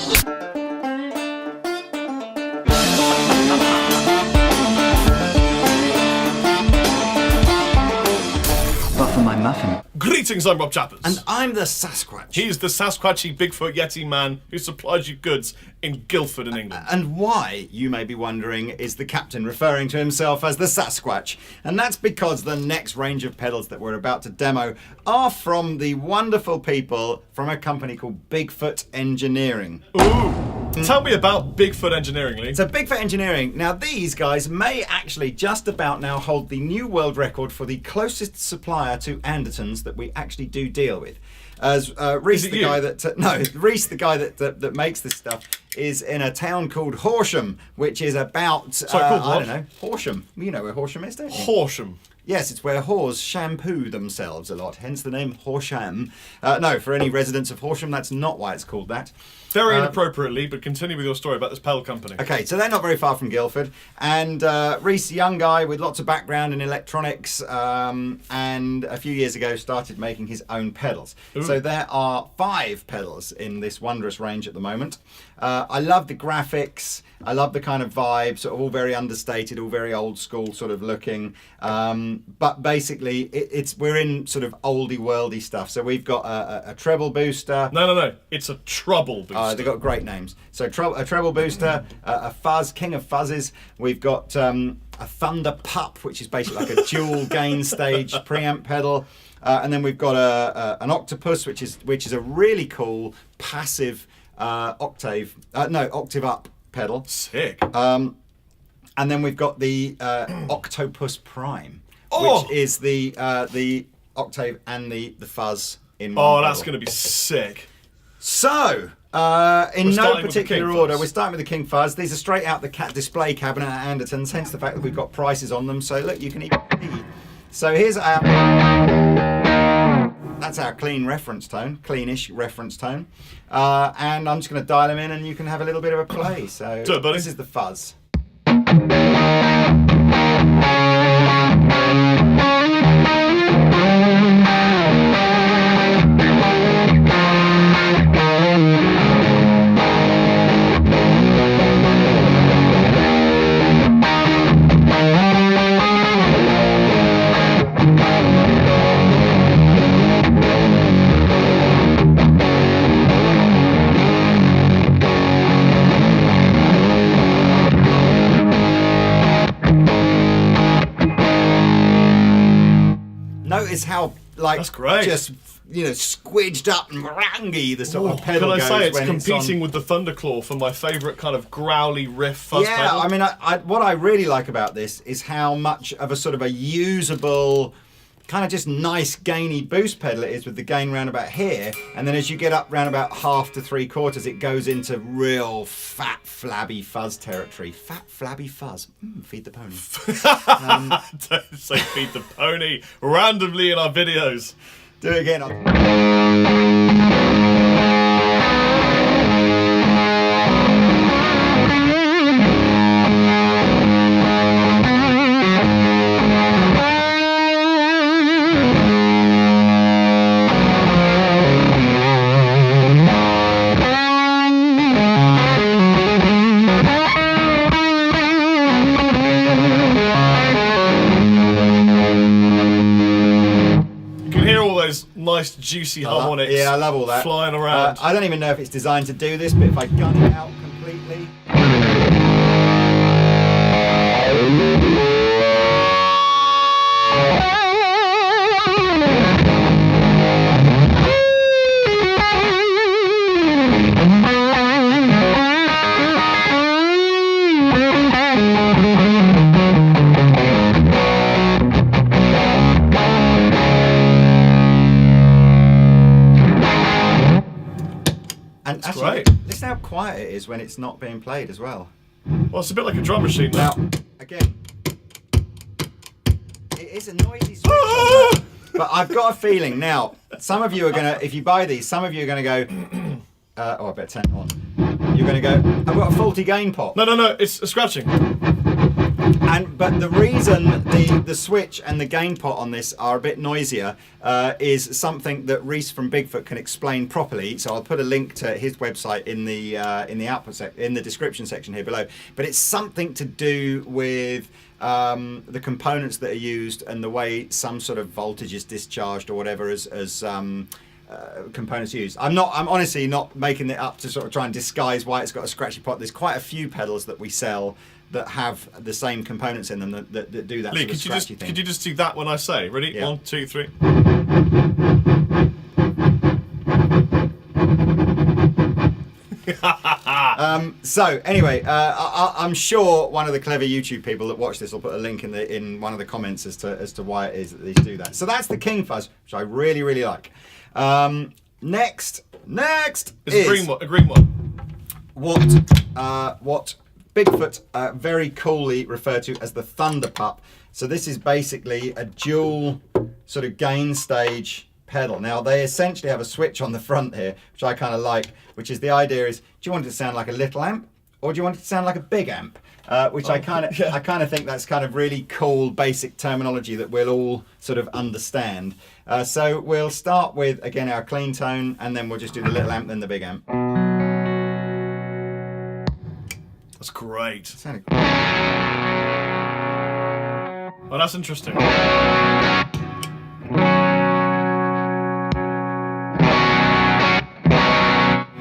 But for my muffin. Greetings, I'm Rob Chappers. And I'm the Sasquatch. He's the Sasquatchy Bigfoot Yeti man who supplies you goods in Guildford in England. And why, you may be wondering, is the captain referring to himself as the Sasquatch? And that's because the next range of pedals that we're about to demo are from the wonderful people from a company called BigFoot Engineering. Ooh! Tell me about Bigfoot Engineering, Lee. So BigFoot Engineering, now these guys may actually just about now hold the new world record for the closest supplier to Andertons that we actually do deal with. As Reese, the guy that makes this stuff, is in a town called Horsham, which is about I don't know, Horsham. You know where Horsham is, don't you? Horsham. Yes, it's where whores shampoo themselves a lot, hence the name Horsham. No, for any residents of Horsham, that's not why it's called that. Very inappropriately, but continue with your story about this pedal company. Okay, so they're not very far from Guildford, and Reese, a young guy with lots of background in electronics, and a few years ago started making his own pedals. Ooh. So there are 5 pedals in this wondrous range at the moment. I love the graphics, I love the kind of vibe, sort of all very understated, all very old school sort of looking, but basically we're in sort of oldie worldy stuff. So we've got a treble booster. No, it's a trouble booster. They've got great names. So a treble booster, a fuzz, king of fuzzes. We've got a thunder pup, which is basically like a dual gain stage preamp pedal, and then we've got an octopus, which is a really cool passive octave up pedal. Sick. And then we've got the Octopus Prime, Oh! which is the octave and the fuzz in one. Oh, that's pedal. going to be sick. So, in no particular order, Fuzz. we're starting with the King Fuzz. These are straight out the cat display cabinet at Andertons, hence the fact that we've got prices on them. So look, you can even see. So here's our... That's our clean reference tone, cleanish reference tone. And I'm just going to dial them in and you can have a little bit of a play. So Do it, buddy. This is the Fuzz. Notice how, like, That's great. just, squidged up and rangy the sort of pedal Can I goes say it's when competing on. with the Thunderclaw for my favourite kind of growly riff fuzz Yeah, pedal? I mean, what I really like about this is how much of a sort of a usable, kind of just nice gainy boost pedal it is with the gain round about here, and then as you get up round about half to 3/4, it goes into real fat flabby fuzz territory. Fat flabby fuzz. Feed the pony. Don't say feed the pony randomly in our videos. Do it again. Nice juicy harmonics. Yeah, I love all that. Flying around. I don't even know if it's designed to do this, but if I gun it out completely. And That's actually, great. listen how quiet it is when it's not being played as well. Well, it's a bit like a drum machine now. Now, again, it is a noisy switch on that, but I've got a feeling now, some of you are going to, if you buy these, some of you are going to go, I better turn it on. You're going to go, I've got a faulty gain pot. No, it's a scratching. But the reason the switch and the gain pot on this are a bit noisier is something that Reese from BigFoot can explain properly. So I'll put a link to his website in the in the description section here below. But it's something to do with the components that are used and the way some sort of voltage is discharged or whatever as components used. I'm honestly not making it up to sort of try and disguise why it's got a scratchy pot. There's quite a few pedals that we sell that have the same components in them that do that Lee, sort of scratchy thing. Could you just do that when I say? Ready? Yeah. 1, 2, 3. So anyway, I'm sure one of the clever YouTube people that watch this will put a link in one of the comments as to why it is that these do that. So that's the King Fuzz, which I really like. Next is a green one. What BigFoot very coolly refer to as the Thunder Pup. So this is basically a dual sort of gain stage pedal. Now they essentially have a switch on the front here, which I kind of like, which is the idea is, do you want it to sound like a little amp or do you want it to sound like a big amp? Which I kind of think that's kind of really cool basic terminology that we'll all sort of understand. So we'll start with, again, our clean tone, and then we'll just do the little amp, then the big amp. That's great. Sounded... Oh, that's interesting.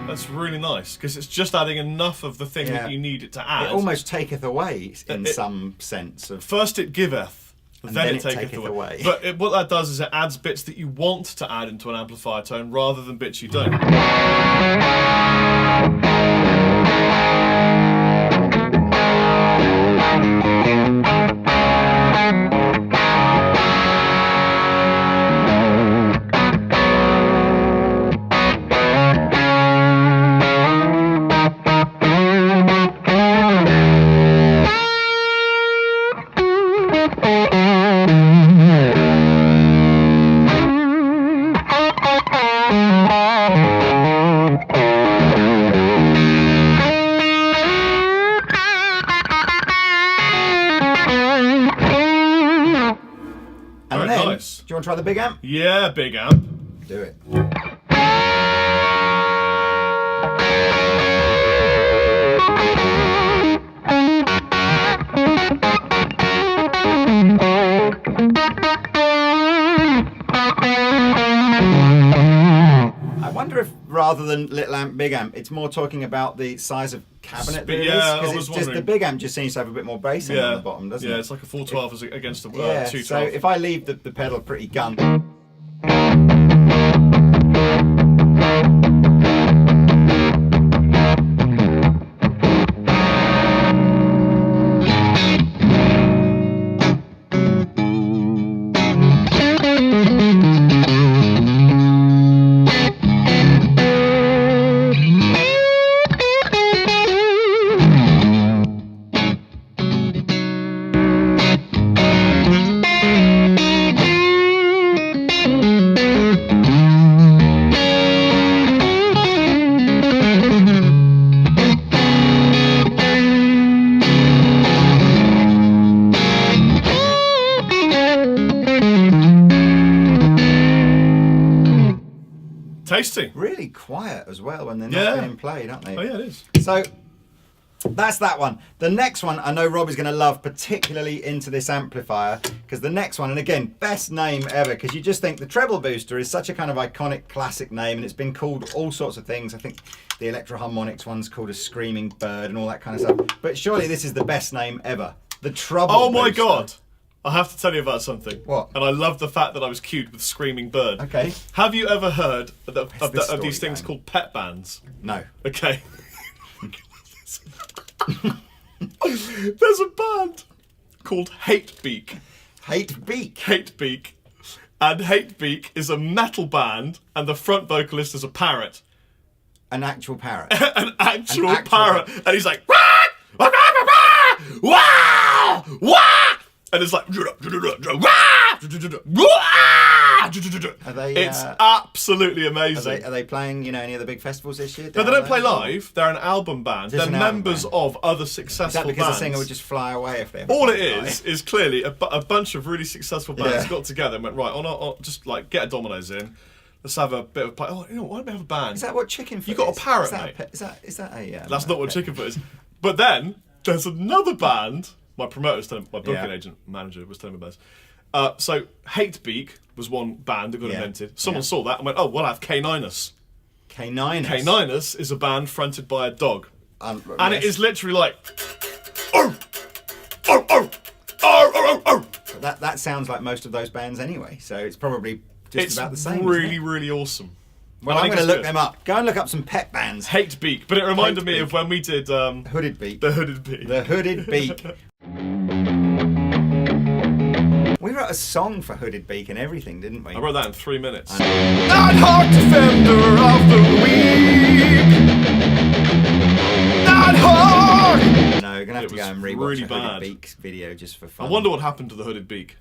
That's really nice because it's just adding enough of the thing that you need it to add. It almost taketh away in some sense of. First it giveth, then it taketh away. But what that does is it adds bits that you want to add into an amplifier tone rather than bits you don't. Nice. Do you want to try the big amp? Yeah, big amp. Do it. I wonder if rather than little amp, big amp, it's more talking about the size of cabinet that it is, because it's just the big amp just seems to have a bit more bass in on the bottom, doesn't it? Yeah, it's like a 412 against the 212. So if I leave the pedal pretty gun. Tasty. Really quiet as well when they're not being played, aren't they? Oh yeah, it is. So that's that one. The next one I know Rob is going to love, particularly into this amplifier, because the next one, and again, best name ever, because you just think the treble booster is such a kind of iconic classic name, and it's been called all sorts of things. I think the Electro Harmonics one's called a Screaming Bird and all that kind of stuff. But surely this is the best name ever. The treble booster. Oh my god. I have to tell you about something. What? And I love the fact that I was cued with Screaming Bird. Okay. Have you ever heard of these things called pet bands? No. Okay. There's a band called Hatebeak. Hatebeak. Hatebeak. And Hatebeak is a metal band, and the front vocalist is a parrot. An actual parrot. An actual parrot. And he's like, wah! Wah! Wah! And it's like, It's absolutely amazing. Are they playing, any of the big festivals this year? No, they don't play live. They're an album band. They're members of other successful Is that because bands. the singer would just fly away if they ever All it is clearly a bunch of really successful bands got together and went, right, just like get a Domino's in. Let's have a bit of play. Oh, why don't we have a band? Is that what Chickenfoot You got is? a parrot, is that mate. Is that a? That's not what Chickenfoot is. But then there's another band. My promoter was telling, my booking agent manager was telling me about this. So Hatebeak was one band that got invented. Someone saw that and went, oh, we'll have K9us. K9us. K9us is a band fronted by a dog, and yes. it is literally like, oh, oh, oh, oh, oh, oh. That sounds like most of those bands anyway. So it's probably just about the same. It's really, really awesome. Well, I'm going to look them up. Go and look up some pet bands. Hatebeak, but it reminded me of when we did Hooded Beak. The Hooded Beak. The Hooded Beak. We wrote a song for Hooded Beak and everything, didn't we? I wrote that in 3 minutes. Ad hoc defender of the week. Ad hoc. No, we're going to have to go and rewatch really the Hooded Beak's video just for fun. I wonder what happened to the Hooded Beak.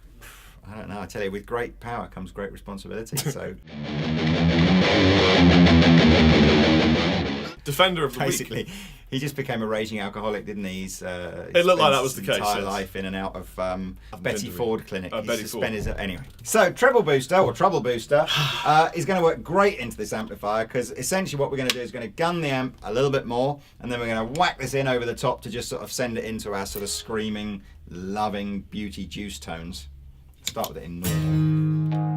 I don't know. I tell you, with great power comes great responsibility. So, defender of the basically, week. he just became a raging alcoholic, didn't he? It looked like that was the case. Entire yes. life in and out of Betty Ford clinic. Betty Ford. Anyway, so treble booster or trouble booster is going to work great into this amplifier because essentially what we're going to do is going to gun the amp a little bit more, and then we're going to whack this in over the top to just sort of send it into our sort of screaming, loving beauty juice tones. Start with it in normal.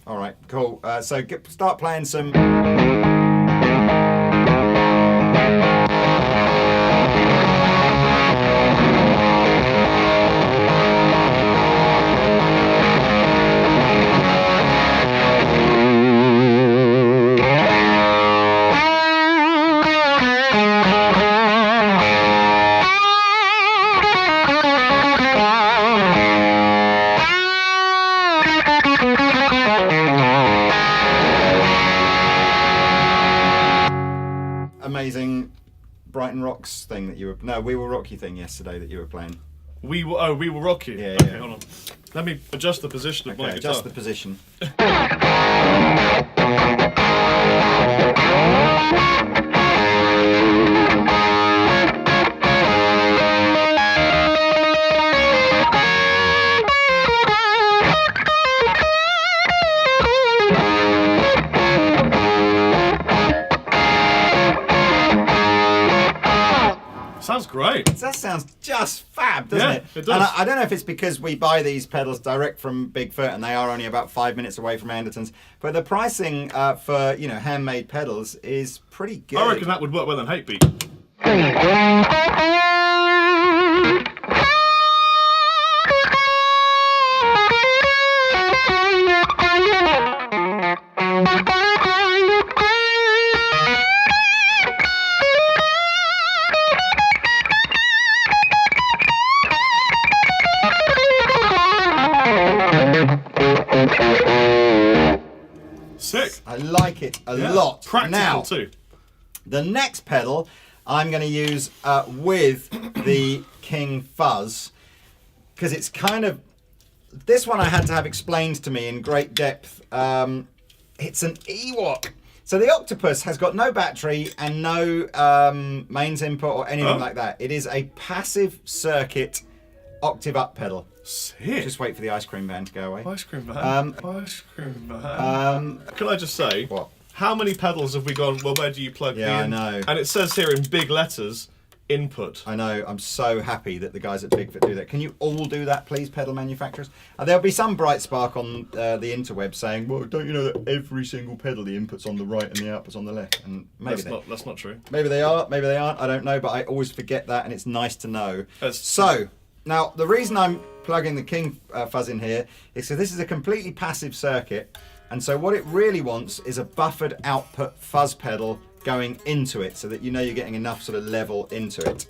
All right, cool. So start playing some. Amazing Brighton Rocks thing that you were... No, We Will Rock You thing yesterday that you were playing. We Will Rock You? Yeah, okay, yeah. hold on. Let me adjust the position of my guitar. Adjust the position. Sounds great. That sounds just fab, doesn't it? It does. And I don't know if it's because we buy these pedals direct from BigFoot and they are only about 5 minutes away from Anderton's, but the pricing for handmade pedals is pretty good. I reckon that would work well than Hatebeak. Sick. I like it a lot. Practical now, too. the next pedal I'm going to use with the King Fuzz because it's kind of... This one I had to have explained to me in great depth. It's an Ewok. So the Octopus has got no battery and no mains input or anything like that. It is a passive circuit octave up pedal. Sick. Just wait for the ice cream van to go away. Ice cream van. Ice cream van. Can I just say, What? how many pedals have we gone, well, where do you plug Yeah, in? I know. And it says here in big letters, input. I know, I'm so happy that the guys at BigFoot do that. Can you all do that, please, pedal manufacturers? There'll be some bright spark on the interweb saying, well, don't you know that every single pedal, the input's on the right and the output's on the left? And maybe That's not true. Maybe they are, maybe they aren't, I don't know, but I always forget that and it's nice to know. That's- So, now, the reason I'm plugging the King Fuzz in here is so this is a completely passive circuit, and so what it really wants is a buffered output fuzz pedal going into it so that you know you're getting enough sort of level into it.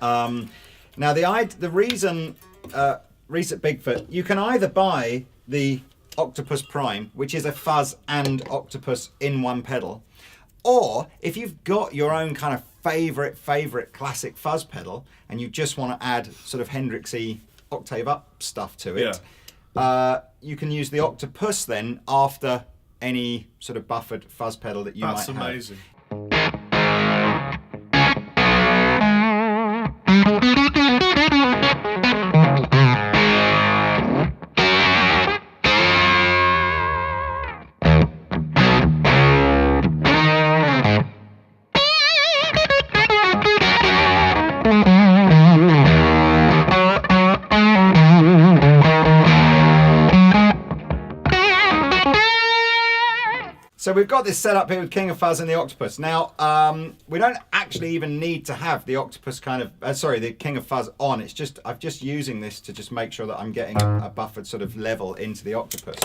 Now, the reason Reese at BigFoot, you can either buy the Octopus Prime, which is a fuzz and octopus in one pedal, or if you've got your own kind of favourite classic fuzz pedal, and you just want to add sort of Hendrixy octave up stuff to it, you can use the Octopus then after any sort of buffered fuzz pedal that you might have. That's amazing. So we've got this set up here with King of Fuzz and the Octopus. Now, we don't actually even need to have the Octopus the King of Fuzz on. It's just, I'm just using this to just make sure that I'm getting a buffered sort of level into the Octopus.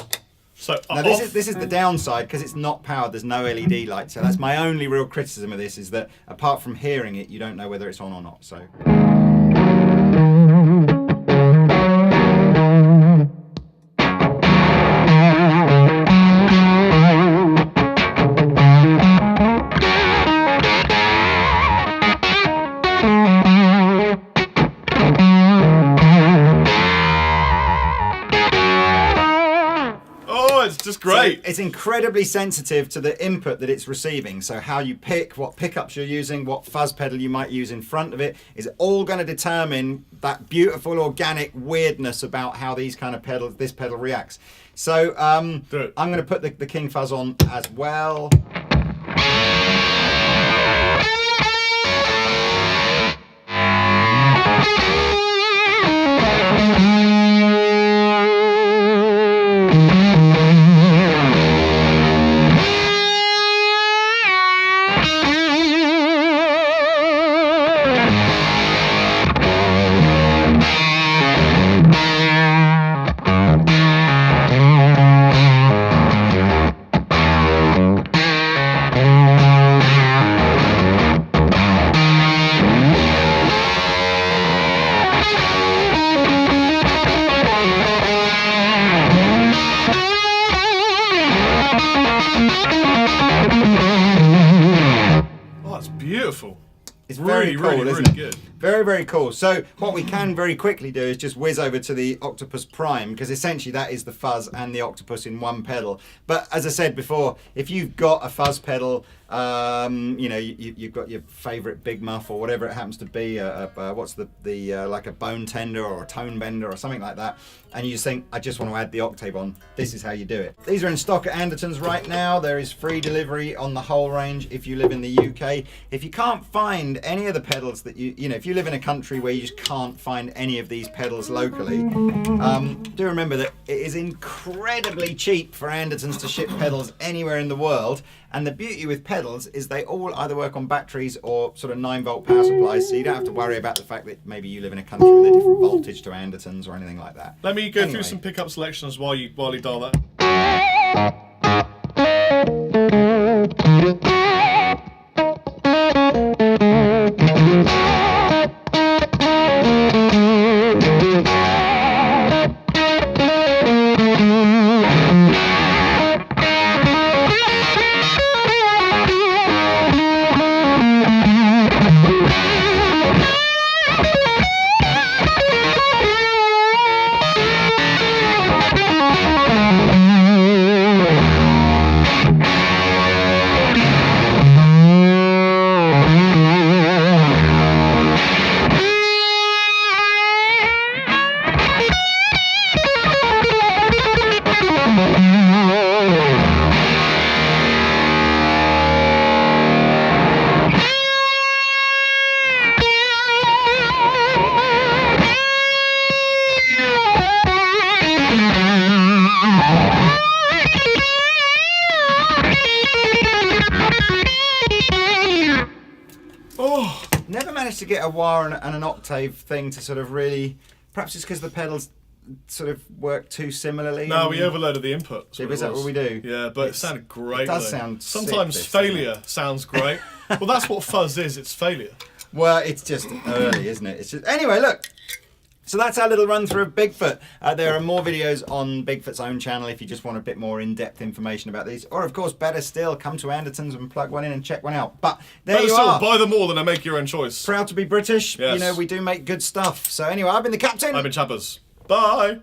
So now this is the downside, because it's not powered, there's no LED light. So that's my only real criticism of this, is that apart from hearing it, you don't know whether it's on or not. So. Just great. So it's incredibly sensitive to the input that it's receiving. So how you pick, what pickups you're using, what fuzz pedal you might use in front of it, is all going to determine that beautiful organic weirdness about how these kind of pedals, this pedal reacts. So I'm going to put the King Fuzz on as well. Beautiful. It's very cool, really, isn't it? good. Very, very cool. So what we can very quickly do is just whiz over to the Octopus Prime, because essentially that is the fuzz and the Octopus in one pedal. But as I said before, if you've got a fuzz pedal, you know, you've got your favourite Big Muff or whatever it happens to be, what's like a bone tender or a tone bender or something like that, and you just think, I just want to add the octave on, this is how you do it. These are in stock at Anderton's right now. There is free delivery on the whole range if you live in the UK. If you can't find any of the pedals that you know, if you live in a country where you just can't find any of these pedals locally, do remember that it is incredibly cheap for Anderton's to ship pedals anywhere in the world. And the beauty with pedals is they all either work on batteries or sort of 9-volt power supplies, so you don't have to worry about the fact that maybe you live in a country with a different voltage to Anderton's or anything like that. Let me go through some pickup selections while you dial that. Never managed to get a wah and an octave thing to sort of really, perhaps it's because the pedals sort of work too similarly. No, we overloaded the input. Is that what we do? Yeah, but it sounded great. It does sound sometimes sick, failure sounds great. Well, that's what fuzz is. It's failure. Well, it's just early, isn't it? It's just anyway. Look, So that's our little run through of Bigfoot. There are more videos on Bigfoot's own channel if you just want a bit more in-depth information about these. Or, of course, better still, come to Anderton's and plug one in and check one out. But there you are. Buy them all and then make your own choice. Proud to be British. Yes. You know, we do make good stuff. So anyway, I've been the Captain. I've been Chappers. Bye.